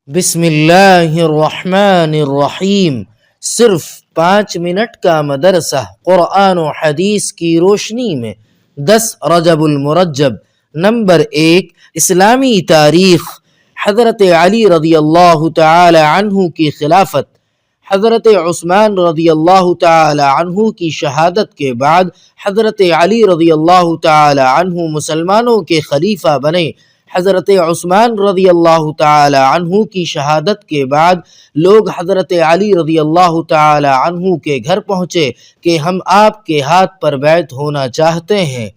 بسم اللہ الرحمن الرحیم۔ صرف 5 منٹ کا مدرسہ قرآن و حدیث کی روشنی میں 10 رجب المرجب۔ نمبر 1، اسلامی تاریخ۔ حضرت علی رضی اللہ تعالی عنہ کی خلافت۔ حضرت عثمان رضی اللہ تعالی عنہ کی شہادت کے بعد حضرت علی رضی اللہ تعالی عنہ مسلمانوں کے خلیفہ بنے۔ حضرت عثمان رضی اللہ تعالی عنہ کی شہادت کے بعد لوگ حضرت علی رضی اللہ تعالی عنہ کے گھر پہنچے کہ ہم آپ کے ہاتھ پر بیعت ہونا چاہتے ہیں۔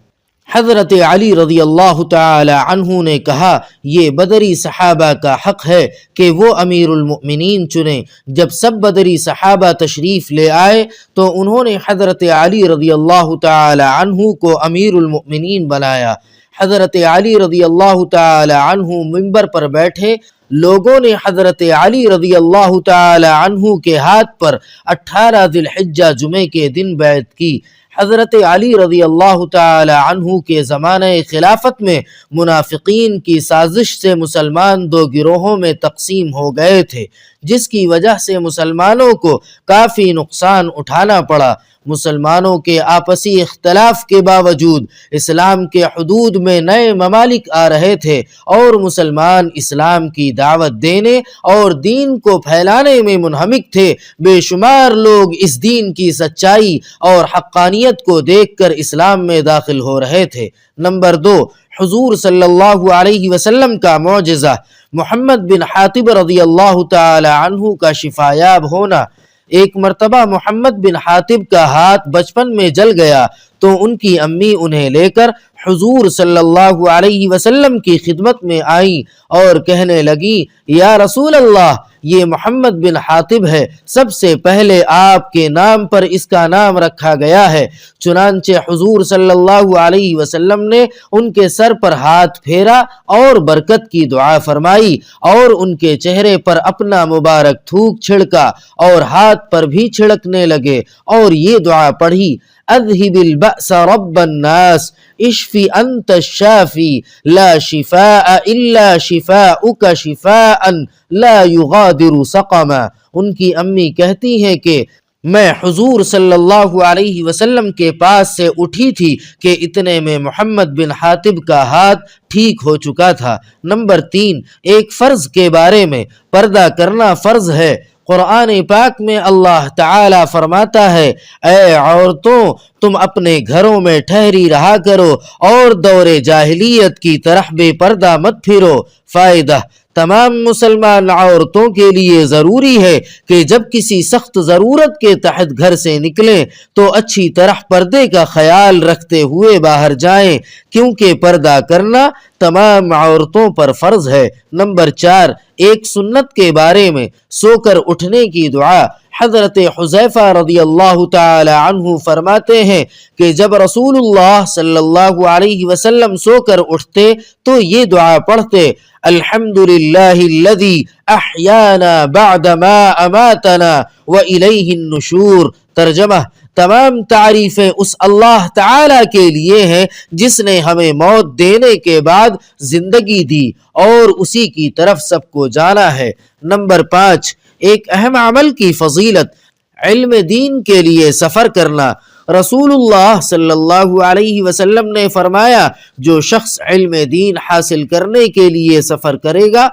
حضرت علی رضی اللہ تعالی عنہ نے کہا، یہ بدری صحابہ کا حق ہے کہ وہ امیر المؤمنین چنیں۔ جب سب بدری صحابہ تشریف لے آئے تو انہوں نے حضرت علی رضی اللہ تعالی عنہ کو امیر المؤمنین بنایا۔ حضرت علی رضی اللہ تعالی عنہ منبر پر بیٹھے۔ لوگوں نے حضرت علی رضی اللہ تعالی عنہ کے ہاتھ پر 18 ذی الحجہ جمعے کے دن بیعت کی۔ حضرت علی رضی اللہ تعالی عنہ کے زمانہ خلافت میں منافقین کی سازش سے مسلمان 2 گروہوں میں تقسیم ہو گئے تھے، جس کی وجہ سے مسلمانوں کو کافی نقصان اٹھانا پڑا۔ مسلمانوں کے آپسی اختلاف کے باوجود اسلام کے حدود میں نئے ممالک آ رہے تھے اور مسلمان اسلام کی دعوت دینے اور دین کو پھیلانے میں منہمک تھے۔ بے شمار لوگ اس دین کی سچائی اور حقانیت کو دیکھ کر اسلام میں داخل ہو رہے تھے۔ نمبر 2، حضور صلی اللہ علیہ وسلم کا معجزہ۔ محمد بن حاتب رضی اللہ تعالی عنہ کا شفا یاب ہونا۔ ایک مرتبہ محمد بن حاتب کا ہاتھ بچپن میں جل گیا تو ان کی امی انہیں لے کر حضور صلی اللہ علیہ وسلم کی خدمت میں آئیں اور کہنے لگیں، یا رسول اللہ، یہ محمد بن حاتب ہے، سب سے پہلے آپ کے نام پر اس کا نام رکھا گیا ہے۔ چنانچہ حضور صلی اللہ علیہ وسلم نے ان کے سر پر ہاتھ پھیرا اور برکت کی دعا فرمائی اور ان کے چہرے پر اپنا مبارک تھوک چھڑکا اور ہاتھ پر بھی چھڑکنے لگے اور یہ دعا پڑھی، اذهب البأس رب الناس اشفی انت الشافی لا شفاء الا شفاؤک شفاء لا یغادر سقما۔ ان کی امی کہتی ہیں کہ میں حضور صلی اللہ علیہ وسلم کے پاس سے اٹھی تھی کہ اتنے میں محمد بن حاتب کا ہاتھ ٹھیک ہو چکا تھا۔ نمبر 3، ایک فرض کے بارے میں۔ پردہ کرنا فرض ہے۔ قرآن پاک میں اللہ تعالی فرماتا ہے، اے عورتوں، تم اپنے گھروں میں ٹھہری رہا کرو اور دور جاہلیت کی طرح بے پردہ مت پھرو۔ فائدہ: تمام مسلمان عورتوں کے لیے ضروری ہے کہ جب کسی سخت ضرورت کے تحت گھر سے نکلیں تو اچھی طرح پردے کا خیال رکھتے ہوئے باہر جائیں، کیونکہ پردہ کرنا تمام عورتوں پر فرض ہے۔ نمبر 4، ایک سنت کے بارے میں۔ سو کر اٹھنے کی دعا۔ حضرت حذیفہ رضی اللہ تعالی عنہ فرماتے ہیں کہ جب رسول اللہ صلی اللہ علیہ وسلم سو کر اٹھتے تو یہ دعا پڑھتے، الحمدللہ الذی احیانا بعد ما اماتنا والیہ النشور۔ ترجمہ: تمام تعریفیں اس اللہ تعالی کے لیے ہیں جس نے ہمیں موت دینے کے بعد زندگی دی اور اسی کی طرف سب کو جانا ہے۔ نمبر 5، ایک اہم عمل کی فضیلت۔ علم دین کے لیے سفر کرنا۔ رسول اللہ صلی اللہ علیہ وسلم نے فرمایا، جو شخص علم دین حاصل کرنے کے لیے سفر کرے گا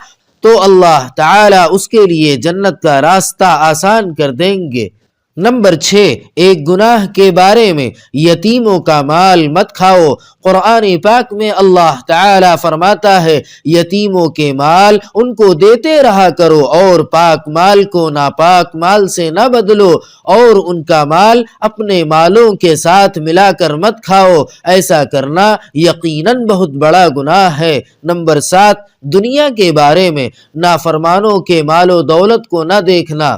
تو اللہ تعالی اس کے لیے جنت کا راستہ آسان کر دیں گے۔ نمبر 6، ایک گناہ کے بارے میں۔ یتیموں کا مال مت کھاؤ۔ قرآن پاک میں اللہ تعالی فرماتا ہے، یتیموں کے مال ان کو دیتے رہا کرو اور پاک مال کو ناپاک مال سے نہ بدلو، اور ان کا مال اپنے مالوں کے ساتھ ملا کر مت کھاؤ، ایسا کرنا یقیناً بہت بڑا گناہ ہے۔ نمبر 7، دنیا کے بارے میں۔ نافرمانوں کے مال و دولت کو نہ دیکھنا۔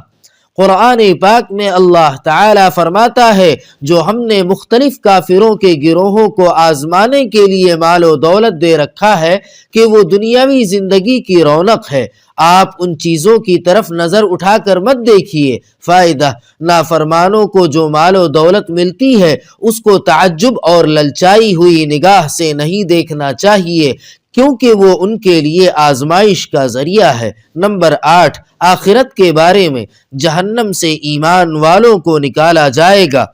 قرآن پاک میں اللہ تعالی فرماتا ہے، جو ہم نے مختلف کافروں کے گروہوں کو آزمانے کے لیے مال و دولت دے رکھا ہے کہ وہ دنیاوی زندگی کی رونق ہے، آپ ان چیزوں کی طرف نظر اٹھا کر مت دیکھیے۔ فائدہ: نافرمانوں کو جو مال و دولت ملتی ہے اس کو تعجب اور للچائی ہوئی نگاہ سے نہیں دیکھنا چاہیے، کیونکہ وہ ان کے لیے آزمائش کا ذریعہ ہے۔ نمبر 8، آخرت کے بارے میں جہنم سے ایمان والوں کو نکالا جائے گا۔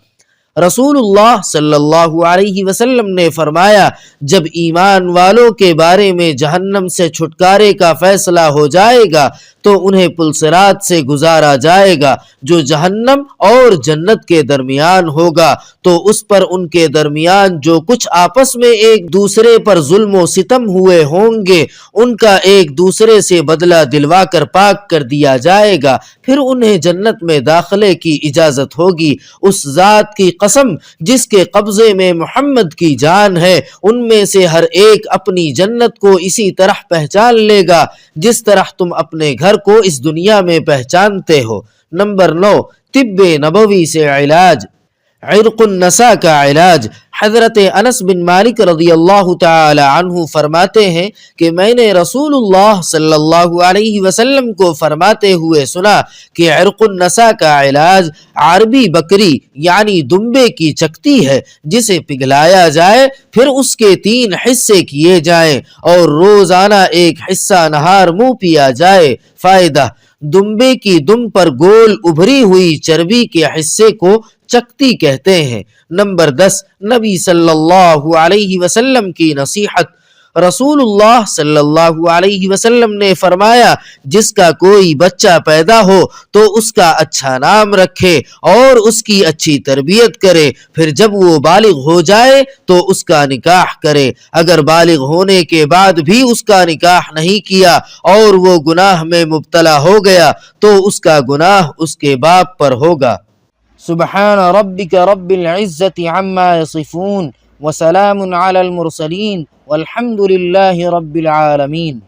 رسول اللہ صلی اللہ علیہ وسلم نے فرمایا، جب ایمان والوں کے بارے میں جہنم سے چھٹکارے کا فیصلہ ہو جائے گا تو انہیں پلصراط سے گزارا جائے گا جو جہنم اور جنت کے درمیان ہوگا، تو اس پر ان کے درمیان جو کچھ آپس میں ایک دوسرے پر ظلم و ستم ہوئے ہوں گے ان کا ایک دوسرے سے بدلہ دلوا کر پاک کر دیا جائے گا، پھر انہیں جنت میں داخلے کی اجازت ہوگی۔ اس ذات کی قسم جس کے قبضے میں محمد کی جان ہے، ان میں سے ہر ایک اپنی جنت کو اسی طرح پہچان لے گا جس طرح تم اپنے گھر کو اس دنیا میں پہچانتے ہو۔ نمبر 9، طب نبوی سے علاج، عرق النساء کا علاج۔ حضرت انس بن مالک رضی اللہ تعالی عنہ فرماتے ہیں کہ میں نے رسول اللہ صلی اللہ علیہ وسلم کو فرماتے ہوئے سنا کہ عرق النساء کا علاج عربی بکری یعنی دمبے کی چکتی ہے، جسے پگھلایا جائے، پھر اس کے 3 حصے کیے جائیں اور روزانہ ایک حصہ نہار منہ پیا جائے۔ فائدہ: دمبے کی دم پر گول ابھری ہوئی چربی کے حصے کو چکتی کہتے ہیں۔ نمبر 10، نبی صلی اللہ علیہ وسلم کی نصیحت۔ رسول اللہ صلی اللہ علیہ وسلم نے فرمایا، جس کا کوئی بچہ پیدا ہو تو اس کا اچھا نام رکھے اور اس کی اچھی تربیت کرے، پھر جب وہ بالغ ہو جائے تو اس کا نکاح کرے۔ اگر بالغ ہونے کے بعد بھی اس کا نکاح نہیں کیا اور وہ گناہ میں مبتلا ہو گیا تو اس کا گناہ اس کے باپ پر ہوگا۔ سبحان ربک رب العزت عما یصفون وسلام علی المرسلین والحمد للہ رب العالمین۔